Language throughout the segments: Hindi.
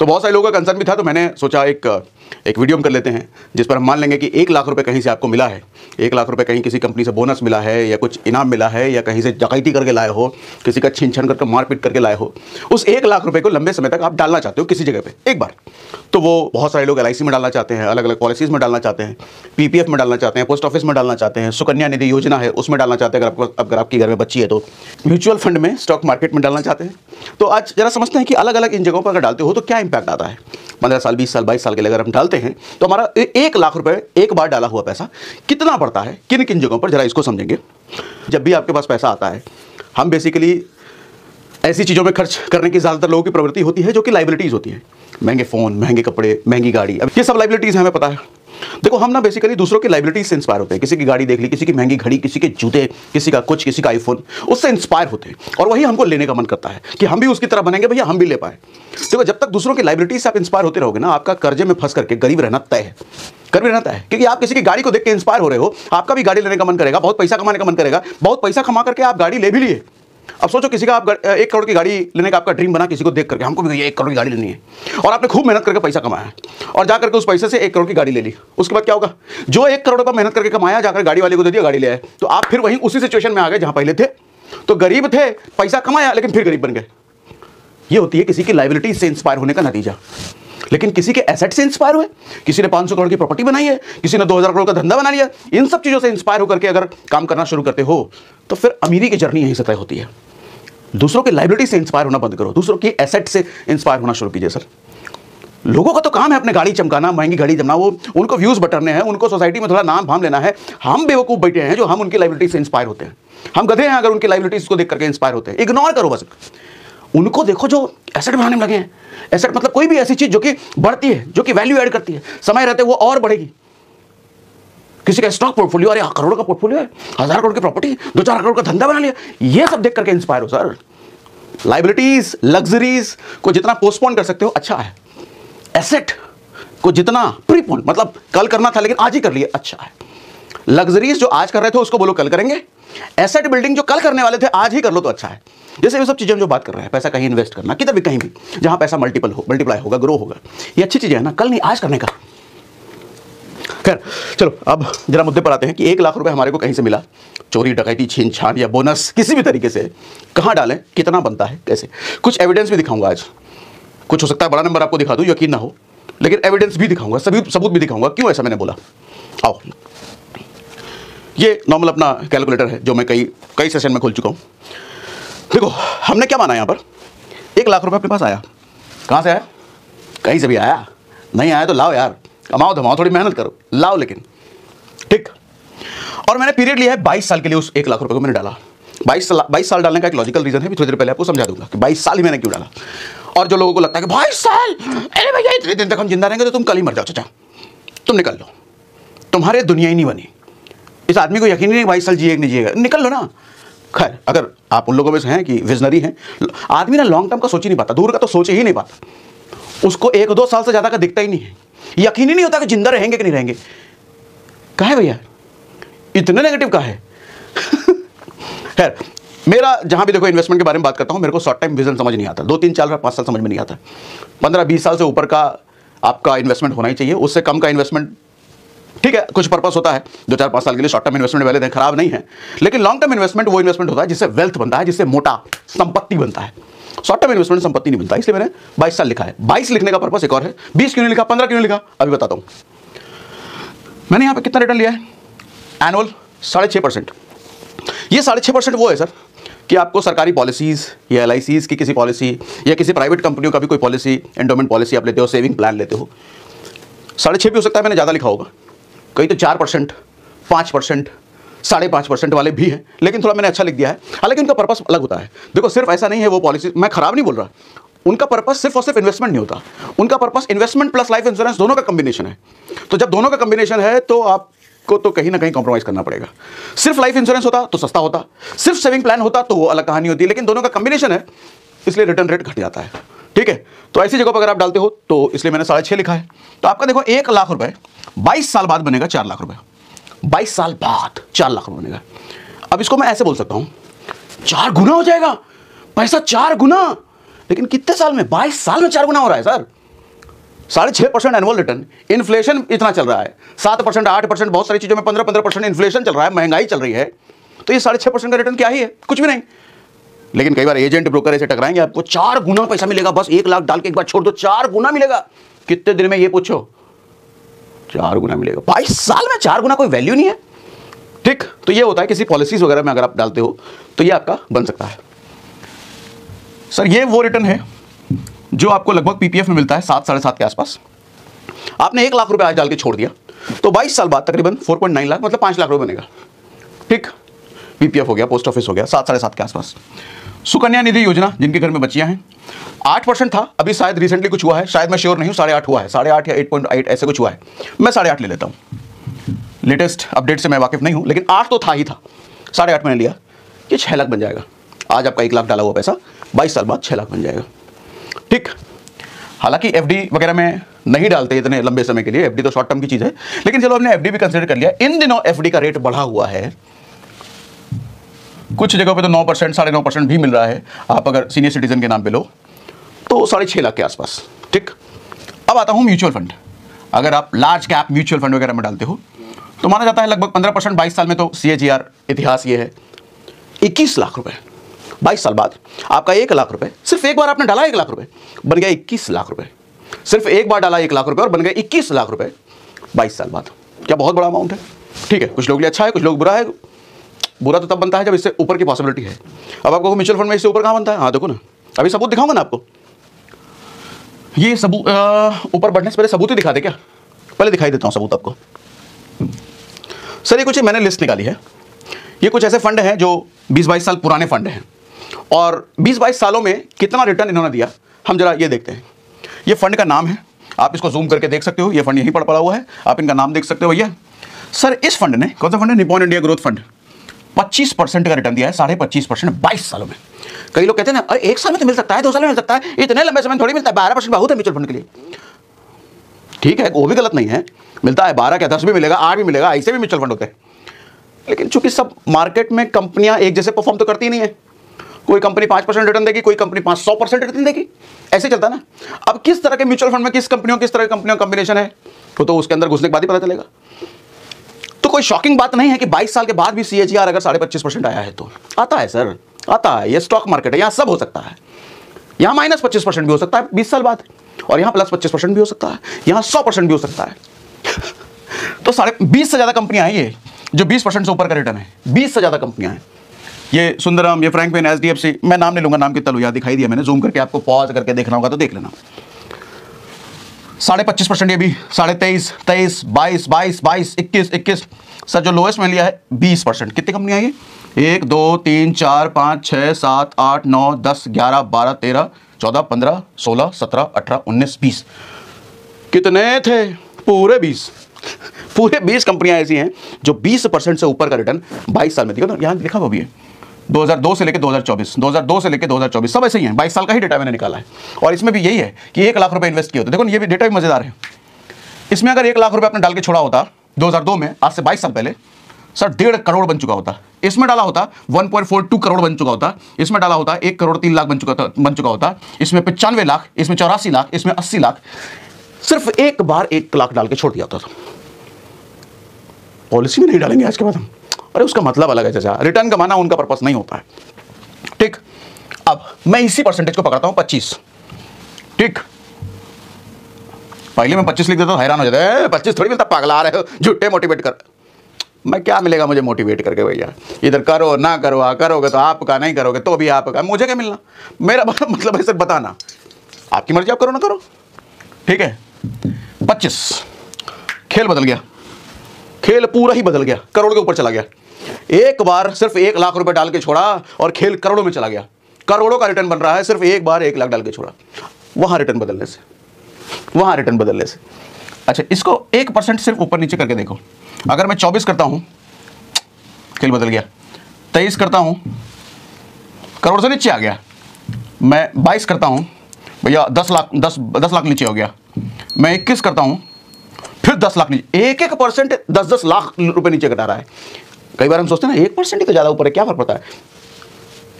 तो बहुत सारे लोगों का कंसर्न भी था, तो मैंने सोचा एक वीडियो हम कर लेते हैं जिस पर हम मान लेंगे कि 1 लाख रुपए कहीं से आपको मिला है, 1 लाख रुपए कहीं किसी कंपनी से बोनस मिला है या कुछ इनाम मिला है या कहीं से डकैती करके लाए हो, किसी का छीन छान करके मारपीट करके लाए हो, उस 1 लाख रुपए को लंबे समय तक आप डालना चाहते हो किसी जगह पे एक बार। तो वो बहुत सारे लोग LIC में डालना चाहते हैं, अलग अलग पॉलिसीज में डालना चाहते हैं, PPF में डालना चाहते हैं, पोस्ट ऑफिस में डालना चाहते हैं, सुकन्या निधि योजना है उसमें डालना चाहते हैं अगर आपकी घर में बच्ची है तो, म्यूचुअल फंड में, स्टॉक मार्केट में डालना चाहते हैं। तो आज जरा समझते हैं कि अलग अलग इन जगहों पर अगर डालते हो तो क्या इंपैक्ट आता है। 15 साल, 20 साल, 22 साल के लिए अगर हम डालते हैं तो हमारा 1 लाख रुपए एक बार डाला हुआ पैसा कितना बढ़ता है किन किन जगहों पर, जरा इसको समझेंगे। जब भी आपके पास पैसा आता है, हम बेसिकली ऐसी चीज़ों में खर्च करने की ज़्यादातर लोगों की प्रवृत्ति होती है जो कि लाइबिलिटीज़ होती है। महंगे फ़ोन, महंगे कपड़े, महंगी गाड़ी, अब ये सब लाइबिलिटीज़ हैं, हमें पता है। देखो हम ना बेसिकली दूसरों की लाइबिलिटीज से इंस्पायर होते हैं। किसी की गाड़ी देख ली, किसी की महंगी घड़ी, किसी के जूते, किसी का कुछ, किसी का आईफोन, उससे इंस्पायर होते हैं और वही हमको लेने का मन करता है कि हम भी उसकी तरह बनेंगे भैया, हम भी ले पाए। देखो जब तक दूसरों की लाइबिलिटीज से आप इंस्पायर होते रहोगे ना, आपका कर्जे में फंस करके गरीब रहना तय है, गरीब रहना तय है। क्योंकि आप किसी की गाड़ी को देख के इंस्पायर हो रहे हो, आपका भी गाड़ी लेने का मन करेगा, बहुत पैसा कमाने का मन करेगा, बहुत पैसा कमा करके आप गाड़ी ले भी लिए। अब सोचो किसी का आप 1 करोड़ की गाड़ी लेने का आपका ड्रीम बना, किसी को देख करके हमको भी ये 1 करोड़ की गाड़ी लेनी है, और आपने खूब मेहनत करके पैसा कमाया और जाकर के उस पैसे से 1 करोड़ की गाड़ी ले ली। उसके बाद क्या होगा, जो 1 करोड़ का मेहनत करके कमाया जाकर गाड़ी वाले को दे दिया, गाड़ी ले आए, तो आप फिर वहीं उसी सिचुएशन में आ गए जहां पहले थे। तो गरीब थे, पैसा कमाया लेकिन फिर गरीब बन गए। ये होती है किसी की लाइबिलिटी से इंस्पायर होने का नतीजा। लेकिन किसी के एसेट से इंस्पायर हुए, किसी ने 500 करोड़ की प्रॉपर्टी बनाई है, किसी ने 2000 करोड़ का धंधा बना लिया, इन सब चीजों से इंस्पायर होकर के अगर काम करना शुरू करते हो तो फिर अमीरी की जर्नी यहीं से तय होती है। दूसरों की लाइबिलिटी से इंस्पायर होना बंद करो, दूसरों की एसेट से इंस्पायर होना शुरू कीजिए। सर लोगों का तो काम है अपने गाड़ी चमकाना, महंगी गाड़ी जमना, वो उनको व्यूज बटरने हैं, उनको सोसाइटी में थोड़ा नाम भाम लेना है। हम बेवकूफ बैठे हैं जो हम उनकी लाइबिलिटी से इंस्पायर होते हैं। हम गधे हैं अगर उनकी लाइबिलिटीज को देख करके इंस्पायर होते हैं। इग्नोर करो बस उनको, देखो जो एसेट बनाने में लगे हैं। एसेट मतलब कोई भी ऐसी चीज जो कि बढ़ती है, जो कि वैल्यू ऐड करती है, समय रहते वो और बढ़ेगी। किसी का स्टॉक पोर्टफोलियो, अरे करोड़ का पोर्टफोलियो है, 1000 करोड़ की प्रॉपर्टी, 2-4 करोड़ का धंधा बना लिया, ये सब देख करके इंस्पायर हो। सर लाइबिलिटीज, लग्जरीज को जितना पोस्टपोन कर सकते हो अच्छा है, एसेट को जितना प्रीपोन, मतलब कल करना था लेकिन आज ही कर लिए, अच्छा है। लग्जरीज जो आज कर रहे थे उसको बोलो कल करेंगे, एसेट बिल्डिंग जो कल करने वाले थे आज ही कर लो तो अच्छा है। जैसे ये सब चीजें हम जो बात कर रहे हैं, पैसा कहीं इन्वेस्ट करना, किधर भी कहीं भी जहां पैसा मल्टीप्लाई होगा, ग्रो होगा, ये अच्छी चीजें है ना, कल नहीं आज करने का। खैर चलो अब जरा मुद्दे पर आते हैं कि 1 लाख रुपए हमारे को कहीं से मिला, चोरी डकैती छीन छान या बोनस किसी भी तरीके से, कहां डालें, कितना बनता है, कैसे। कुछ एविडेंस भी दिखाऊंगा आज, कुछ हो सकता है बड़ा नंबर आपको दिखा दूं, यकीन ना हो, लेकिन एविडेंस भी दिखाऊंगा, सभी सबूत भी दिखाऊंगा क्यों ऐसा मैंने बोला। आओ, ये नॉर्मल अपना कैलकुलेटर है जो मैं कई सेशन में खोल चुका हूं। देखो हमने क्या माना यहां पर, 1 लाख रुपए अपने पास आया, कहां से आया, कहीं से भी आया, नहीं आया तो लाओ यार, कमाओ धमाओ, थोड़ी मेहनत करो, लाओ लेकिन, ठीक। और मैंने पीरियड लिया है 22 साल के लिए, उस 1 लाख रुपए को मैंने डाला। 22 साल डालने का एक लॉजिकल रीजन है, भी थोड़ी देर पहले आपको समझा दूंगा कि 22 साल ही मैंने क्यों डाला। और जो लोगों को लगता है कि 22 साल, अरे भैया इतने दिन तक हम जिंदा रहेंगे तो तुम कल ही मर जाओ, चाचा तुम निकल लो, तुम्हारे दुनिया ही नहीं बनी। इस आदमी को यकीन नहीं 22 साल जिएगा नहीं जिएगा, निकल लो ना। खैर अगर आप उन लोगों में से हैं कि विजनरी हैं, आदमी ना लॉन्ग टर्म का सोच ही नहीं पाता, दूर का तो सोच ही नहीं पाता, उसको 1-2 साल से ज़्यादा का दिखता ही नहीं है, यकीन ही नहीं होता कि जिंदा रहेंगे कि नहीं रहेंगे। कहा है भैया इतने नेगेटिव का है। खैर मेरा जहां भी देखो इन्वेस्टमेंट के बारे में बात करता हूं, मेरे को शॉर्ट टाइम विजन समझ नहीं आता, 2-3 4 5 साल समझ में नहीं आता। 15-20 साल से ऊपर का आपका इन्वेस्टमेंट होना ही चाहिए, उससे कम का इन्वेस्टमेंट ठीक है, कुछ पर्पस होता है, 2-4-5 साल के लिए शॉर्ट टर्म इन्वेस्टमेंट वाले खराब नहीं है, लेकिन लॉन्ग टर्म इन्वेस्टमेंट वो इन्वेस्टमेंट होता है जिससे वेल्थ बनता है, जिससे मोटा संपत्ति बनता है। शॉर्ट टर्म इन्वेस्टमेंट संपत्ति नहीं बनता, इसलिए मैंने 22 साल लिखा है। 22 लिखने का पर्पस एक और है, 20 क्यों नहीं लिखा, 15 क्यों नहीं लिखा, अभी बताता हूं। मैंने यहां पे कितना रिटर्न लिया है, एनुअल 6.5%। ये 6.5% वो है सर कि आपको सरकारी पॉलिसीज या LICs की किसी पॉलिसी या किसी प्राइवेट कंपनियों का भी कोई पॉलिसी, एंडोमेंट पॉलिसी आप लेते हो, सेविंग प्लान लेते हो, 6.5 भी हो सकता है, मैंने ज़्यादा लिखा होगा, कहीं तो 4%, 5%, 5.5% वाले भी हैं, लेकिन थोड़ा मैंने अच्छा लिख दिया है। हालांकि उनका पर्पस अलग होता है। देखो सिर्फ ऐसा नहीं है वो पॉलिसी, मैं खराब नहीं बोल रहा, उनका पर्पस सिर्फ और सिर्फ इन्वेस्टमेंट नहीं होता, उनका purpose investment plus life insurance दोनों का कॉम्बिनेशन है। तो जब दोनों का कॉम्बिनेशन है तो आपको तो कहीं ना कहीं कॉम्प्रोमाइज करना पड़ेगा। सिर्फ लाइफ इंश्योरेंस होता तो सस्ता होता, सिर्फ सेविंग प्लान होता तो वो अलग कहानी होती, लेकिन दोनों का कॉम्बिनेशन है इसलिए रिटर्न रेट घट जाता है। ठीक है, तो ऐसी जगह पर अगर आप डालते हो तो इसलिए मैंने 6.5 लिखा है। तो आपका देखो 1 लाख रुपए 22 साल बाद बनेगा 4 लाख रुपए, 22 साल बाद 4 लाख रुपए बनेगा। अब इसको मैं ऐसे बोल सकता हूं 4 गुना हो जाएगा पैसा, 4 गुना, लेकिन कितने साल में, 22 साल में 4 गुना हो रहा है सर। 6.5% एनुअल रिटर्न, इन्फ्लेशन इतना चल रहा है 7%, 8%, बहुत सारी चीज़ों में 15% इन्फ्लेशन चल रहा है, महंगाई चल रही है, तो ये 6.5% का रिटर्न क्या ही है, कुछ भी नहीं। लेकिन कई बार एजेंट ब्रोकर ऐसे टकराएंगे, आपको 4 गुना पैसा मिलेगा, बस 1 लाख डाल के एक बार छोड़ दो, 4 गुना मिलेगा। कितने दिन में, ये पूछो, 4 गुना मिलेगा। 22 साल में 4 गुना, कोई वैल्यू नहीं है। ठीक, तो ये होता है किसी पॉलिसीज वगैरह में अगर आप डालते हो तो ये आपका बन सकता है। सर ये वो रिटर्न है जो आपको लगभग पीपीएफ में मिलता है 7, 7.5 के आसपास। आपने 1 लाख रुपए आज डाल के छोड़ दिया तो 22 साल बाद तकरीबन 4.9 लाख, मतलब 5 लाख रुपए बनेगा। ठीक, पीपीएफ हो गया, पोस्ट ऑफिस हो गया, 7, 7.5 के आसपास। सुकन्या निधि योजना, जिनके घर में बच्चियां हैं, 8% था, अभी शायद रिसेंटली कुछ हुआ है, शायद मैं श्योर नहीं हूं, 8.5 हुआ है, 8.5 या 8.8 ऐसे कुछ हुआ है, मैं 8.5 ले लेता हूं। लेटेस्ट अपडेट से मैं वाकिफ नहीं हूं, लेकिन 8 तो था ही था, 8.5 मैंने लिया, ये 6 लाख बन जाएगा। आज आपका 1 लाख डाला हुआ पैसा 22 साल बाद 6 लाख बन जाएगा। ठीक, हालांकि एफडी वगैरह में नहीं डालते इतने लंबे समय के लिए, एफडी तो शॉर्ट टर्म की चीज है, लेकिन चलो हमने एफडी भी कंसीडर कर लिया। इन दिनों एफडी का रेट बढ़ा हुआ है, कुछ जगहों पे तो 9%, 9.5% भी मिल रहा है। आप अगर सीनियर सिटीजन के नाम पे लो तो 6.5 लाख के आसपास। ठीक, अब आता हूं म्यूचुअल फंड। अगर आप लार्ज कैप म्यूचुअल फंड वगैरह में डालते हो तो माना जाता है लगभग 15%। 22 साल में तो CAGR इतिहास ये है 21 लाख रुपए। 22 साल बाद आपका 1 लाख रुपए, सिर्फ एक बार आपने डाला 1 लाख रुपए, बन गया 21 लाख रुपए। सिर्फ एक बार डाला 1 लाख रुपए और बन गया 21 लाख रुपए 22 साल बाद। क्या बहुत बड़ा अमाउंट है। ठीक है, कुछ लोग लिए अच्छा है, कुछ लोग बुरा है। बुरा तो तब बनता है जब इससे ऊपर की पॉसिबिलिटी है। अब आपको म्यूचुअल फंड में इससे ऊपर कहां बनता है? हाँ देखो ना, अभी सबूत दिखाऊंगा ना आपको। ये सबूत ऊपर बढ़ने से पहले सबूत ही दिखा दे क्या? पहले दिखाई देता हूं सबूत आपको। सर ये कुछ मैंने लिस्ट निकाली है, ये कुछ ऐसे फंड हैं जो 20-22 साल पुराने फंड हैं और 20-22 सालों में कितना रिटर्न इन्होंने दिया, हम जरा ये देखते हैं। ये फंड का नाम है, आप इसको जूम करके देख सकते हो, ये फंड यहीं पर पड़ा हुआ है, आप इनका नाम देख सकते हो भैया। सर इस फंड ने, कौन सा फंड है? निप्पॉन इंडिया ग्रोथ फंड, 25% का रिटर्न दिया है, 25.5% 22 सालों में। कई लोग कहते हैं ना, अरे 1 साल में तो मिल सकता है, 2 साल में मिल सकता है, इतने लंबे समय में थोड़ी मिलता है, 12% बहुत है म्यूचुअल फंड के लिए। ठीक है, वो भी गलत नहीं है, मिलता है 12 क्या 10 भी मिलेगा, 8 भी मिलेगा, ऐसे भी म्यूचुअल फंड होते हैं। लेकिन चूंकि सब मार्केट में कंपनियां एक जैसे परफॉर्म तो करती नहीं है, कोई कंपनी 5% रिटर्न देगी, कोई कंपनी 500% रिटर्न देगी, ऐसे चलता है ना। अब किस तरह के म्यूचुअल फंड में किस तरह की कंपनियों का कॉम्बिनेशन है तो उसके अंदर घुसने के बाद ही पता चलेगा। तो कोई शॉकिंग बात नहीं है कि 22 साल के बाद भी CAGR अगर 25.5% आया है तो आता है सर, आता है। ये स्टॉक मार्केट है, यहां सब हो सकता है। यहां -25% भी हो सकता है 20 साल बाद, और यहां +25% भी हो सकता है, यहां 100% भी हो सकता है। तो 20 से ज्यादा कंपनियां हैं ये जो 20% से ऊपर का रिटर्न है, 20 से ज्यादा कंपनियां हैं। ये सुंदरम, ये फ्रैंकलिन, HDFC, मैं नाम नहीं लूंगा, नाम कितना लूँ, दिखाई दिया मैंने, जूम करके आपको पॉज करके देखना होगा तो देख लेना। 25.5% ये भी, 23.5, 23, 22, 22, 22, 21, 21। सर जो लोएस्ट में लिया है 20%। कितनी कंपनियां हैं ये? 1, 2, 3, 4, 5, 6, 7, 8, 9, 10, 11, 12, 13, 14, 15, 16, 17, 18, 19, 20। कितने थे? पूरे 20। पूरे 20 कंपनियां ऐसी हैं जो 20% से ऊपर का रिटर्न 22 साल में दिया। यहां लिखा हुआ भी है 2002 से लेकर 2024, 2002 से लेकर 2024, सब ऐसे ही हैं। 22 साल का ही डेटा मैंने निकाला है और इसमें भी यही है कि 1 लाख रुपए इन्वेस्ट किए होते। देखो ये भी डेटा भी मजेदार है। इसमें अगर 1 लाख रुपए आपने डाल के छोड़ा होता 2002 में, आज से 22 साल पहले, सर 1.5 करोड़ बन चुका होता। इसमें डाला होता 1.42 करोड़ बन चुका होता। इसमें डाला होता 1 करोड़ 3 लाख बन चुका होता। इसमें 95 लाख, इसमें 84 लाख, इसमें 80 लाख। सिर्फ एक बार 1 लाख डाल के छोड़ दिया होता। पॉलिसी में नहीं डालेंगे आज के बाद हम, अरे उसका मतलब अलग है चाचा, रिटर्न कमाना उनका पर्पस नहीं होता है। ठीक, अब मैं इसी परसेंटेज को पकड़ता हूं 25। ठीक, पहले मैं 25 लिख देता हूं, हैरान हो जाता है, 25 थोड़ी मिलता, पागल आ रहे हो, झूठे मोटिवेट कर। मैं क्या मिलेगा मुझे मोटिवेट करके भैया? इधर करो ना करो, करोगे तो आपका, नहीं करोगे तो भी आपका, मुझे क्या मिलना? मेरा मतलब है सिर्फ बताना, आपकी मर्जी, आप करो ना करो। ठीक है, 25। खेल बदल गया, खेल पूरा ही बदल गया, करोड़ के ऊपर चला गया। एक बार सिर्फ 1 लाख रुपए डाल के छोड़ा और खेल करोड़ों में चला गया। करोड़ों का रिटर्न बन रहा है, सिर्फ एक बार 1 लाख डाल के छोड़ा। वहां रिटर्न बदलने से, वहां रिटर्न बदलने से। अच्छा, इसको 1% सिर्फ ऊपर नीचे करके देखो। अगर मैं 24 करता हूं, खेल बदल गया। 23 करता हूं, करोड़ से नीचे आ गया। मैं 22 करता हूं, भैया 10 लाख नीचे हो गया। मैं 21 करता हूं, फिर 10 लाख नीचे। 1% 10 लाख रुपए नीचे घटा रहा है। कई बार हम सोचते हैं ना 1% ही तो ज्यादा ऊपर है, क्या फर्क पड़ता है?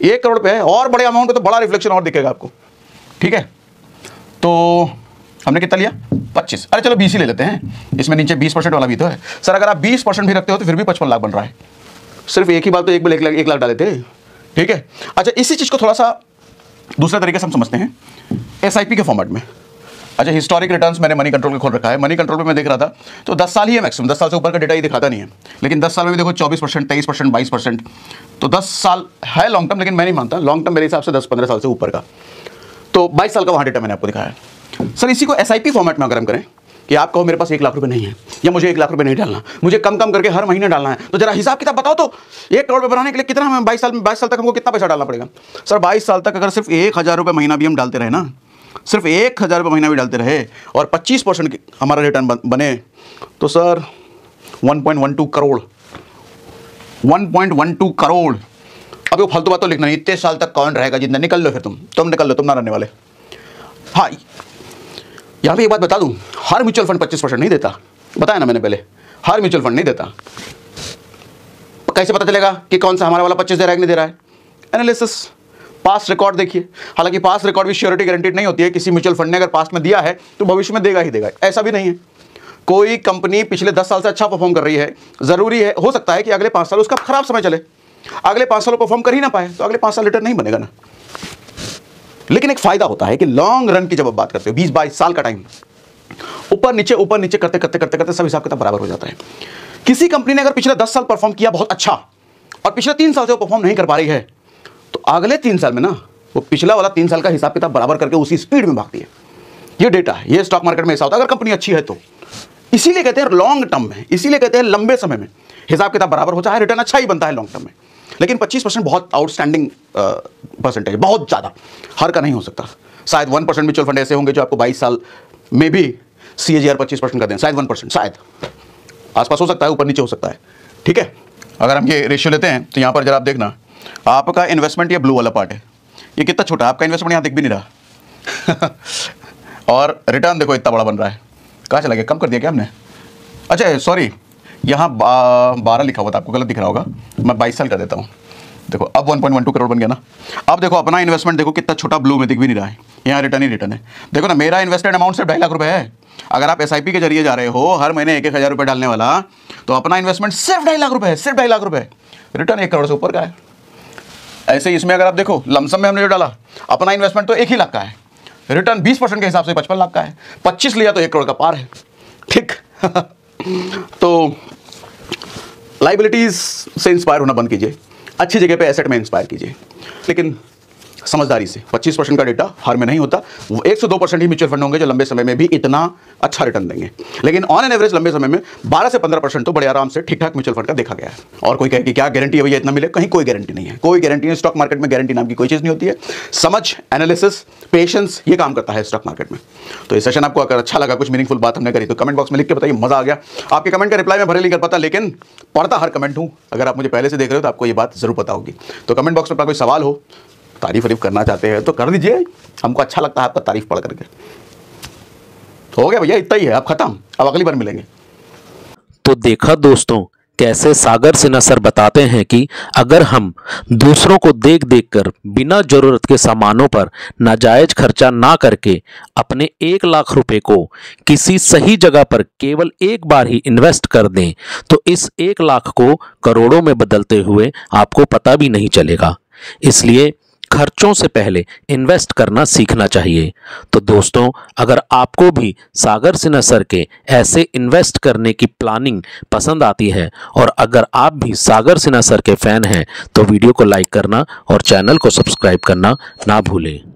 1 करोड़ पे है, और बड़े अमाउंट पे तो बड़ा रिफ्लेक्शन और दिखेगा आपको। ठीक है, तो हमने कितना लिया 25, अरे चलो 20 ही ले लेते हैं, इसमें नीचे 20% वाला भी तो है। सर अगर आप 20% भी रखते हो तो फिर भी 55 लाख बन रहा है। सिर्फ एक ही बात तो एक बार 1 लाख डाले थे, ठीक है। अच्छा इसी चीज़ को थोड़ा सा दूसरे तरीके से हम समझते हैं SIP के फॉर्मेट में। अच्छा हिस्टोरिक रिटर्न्स मैंने मनी कंट्रोल में खोल रखा है। मनी कंट्रोल पे मैं देख रहा था तो 10 साल ही है मैक्सिमम, 10 साल से ऊपर का डेटा ही दिखाता नहीं है, लेकिन 10 साल में भी देखो 24%, 23%, 22%, तो 10 साल है लॉन्ग टर्म, लेकिन मैं नहीं मानता लॉन्ग टर्म मेरे हिसाब से 10-15 साल से ऊपर का, तो 22 साल का वहाँ डेटा मैंने आपको दिखाया है। सर इसी को SIP फॉर्मेट में अगर हम करें कि आप कहो मेरे पास 1 लाख रुपए नहीं है या मुझे 1 लाख रुपए नहीं डालना, मुझे कम कम करके हर महीने डालना है, तो जरा हिसाब किताब बताओ तो 1 करोड़ रुपए बनाने के लिए कितना हमें 22 साल तक हमको कितना पैसा डालना पड़ेगा। सर 22 साल तक अगर सिर्फ 1000 रुपये महीना भी हम डालते रहे ना, सिर्फ 1000 रुपये महीना भी डालते रहे और 25% हमारा रिटर्न बने तो सर 1.12 करोड़, 1.12 करोड़। अब वो फालतू बात तो लिखना नहीं, इतने साल तक कौन रहेगा, जितना निकल लो फिर तुम निकल लो, तुम ना रहने वाले। हाँ यहाँ पे एक बात बता दूं, हर म्यूचुअल फंड 25% नहीं देता, बताया ना मैंने पहले, हर म्यूचुअल फंड नहीं देता। कैसे पता चलेगा कि कौन सा हमारा वाला 25 दे रहा है कि नहीं दे रहा है? एनालिसिस, पास्ट रिकॉर्ड देखिए। हालांकि पास्ट रिकॉर्ड भी श्योरिटी गारंटीड नहीं होती है, किसी म्यूचुअल फंड ने अगर पास्ट में दिया है तो भविष्य में देगा ही देगा, ऐसा भी नहीं है। कोई कंपनी पिछले 10 साल से अच्छा परफॉर्म कर रही है, जरूरी है, हो सकता है कि अगले 5 साल उसका खराब समय चले, अगले 5 साल परफॉर्म कर ही ना पाए तो अगले 5 साल रिटर्न नहीं बनेगा ना। लेकिन एक फायदा होता है कि लॉन्ग रन की जब आप बात करते हो 20-22 साल का टाइम, ऊपर नीचे करते सब हिसाब किताब बराबर हो जाता है। किसी कंपनी ने अगर पिछले 10 साल परफॉर्म किया बहुत अच्छा और पिछले 3 साल से वो परफॉर्म नहीं कर पा रही है, तो अगले 3 साल में ना वो पिछला वाला 3 साल का हिसाब किताब बराबर करके उसी स्पीड में भागती है। ये डेटा है, ये स्टॉक मार्केट में ऐसा होता है अगर कंपनी अच्छी है तो। इसीलिए कहते हैं लॉन्ग टर्म में, इसीलिए कहते हैं लंबे समय में हिसाब किताब बराबर होता है, रिटर्न अच्छा ही बनता है लॉन्ग टर्म में। लेकिन 25% बहुत आउटस्टैंडिंग परसेंटेज, बहुत ज़्यादा, हर का नहीं हो सकता। शायद 1% म्यूचुअल फंड ऐसे होंगे जो आपको 22 साल में भी CAGR 25% का दें, शायद 1%, शायद आसपास हो सकता है, ऊपर नीचे हो सकता है, ठीक है। अगर हम ये रेशियो लेते हैं तो यहाँ पर जरा आप देखना, आपका इन्वेस्टमेंट ये ब्लू वाला पार्ट है, ये कितना छोटा है, आपका इन्वेस्टमेंट यहाँ दिख भी नहीं रहा और रिटर्न देखो इतना बड़ा बन रहा है, कहाँ चला गया, कम कर दिया क्या हमने? अच्छा सॉरी, यहाँ 12 लिखा हुआ था, आपको गलत दिख रहा होगा, मैं 22 साल कर देता हूँ। देखो अब 1.12 करोड़ बन गया ना। अब देखो अपना इन्वेस्टमेंट देखो कितना छोटा ब्लू में दिख भी नहीं रहा है, यहाँ रिटर्न ही रिटर्न है। देखो ना मेरा इन्वेस्टेड अमाउंट सिर्फ 2.5 लाख रुपए है। अगर आप SIP के जरिए जा रहे हो हर महीने 1-1 हज़ार रुपये डालने वाला, तो अपना इन्वेस्टमेंट सिर्फ 2.5 लाख रुपए है, सिर्फ 2.5 लाख रुपए, रिटर्न 1 करोड़ से ऊपर का है। ऐसे ही इसमें अगर आप देखो लमसम में हमने जो डाला, अपना इन्वेस्टमेंट तो 1 ही लाख का है, रिटर्न 20% के हिसाब से 55 लाख का है, 25 लिया तो 1 करोड़ का पार है, ठीक तो लाइबिलिटीज से इंस्पायर होना बंद कीजिए, अच्छी जगह पे एसेट में इंस्पायर कीजिए, लेकिन समझदारी से। 25% का डेटा हर में नहीं होता, 1 से 2% ही म्यूचुअल फंड होंगे जो लंबे समय में भी इतना अच्छा रिटर्न देंगे, लेकिन ऑन एन एवरेज लंबे समय में 12 से 15% तो बड़े आराम से ठीक ठाक म्यूचुअल फंड का देखा गया है। और कोई कहे कि क्या गारंटी है भैया इतना मिले, कहीं कोई गारंटी नहीं है, कोई गारंटी नहीं। स्टॉक मार्केट में गारंटी नाम की कोई चीज़ नहीं होती है। समझ, एनालिसिस, पेशेंस, ये काम करता है स्टॉक मार्केट में। तो इस सेशन आपको अगर अच्छा लगा, कुछ मीनिंगफुल बात हमने करी, तो कमेंट बॉक्स में लिख के बताइए, मजा आ गया। आपके कमेंट का रिप्लाई मैं भले नहीं कर पाता, लेकिन पढ़ता हर कमेंट हूँ। अगर आप मुझे पहले से देख रहे हो तो आपको ये बात जरूर पता होगी। तो कमेंट बॉक्स में कोई सवाल हो, तारीफ करना चाहते हैं तो कर दीजिए, हमको अच्छा लगता है आपका तारीफ पढ़ करके। तो हो गया भैया, इतना ही है, अब खत्म, अब अगली बार मिलेंगे। तो देखा दोस्तों कैसे सागर सिन्हा सर बताते हैं कि अगर हम दूसरों को देख देख कर बिना जरूरत के सामानों पर नाजायज खर्चा ना करके अपने 1 लाख रुपए को किसी सही जगह पर केवल एक बार ही इन्वेस्ट कर दें तो इस 1 लाख को करोड़ों में बदलते हुए आपको पता भी नहीं चलेगा। इसलिए खर्चों से पहले इन्वेस्ट करना सीखना चाहिए। तो दोस्तों अगर आपको भी सागर सिन्हा सर के ऐसे इन्वेस्ट करने की प्लानिंग पसंद आती है और अगर आप भी सागर सिन्हा सर के फैन हैं तो वीडियो को लाइक करना और चैनल को सब्सक्राइब करना ना भूलें।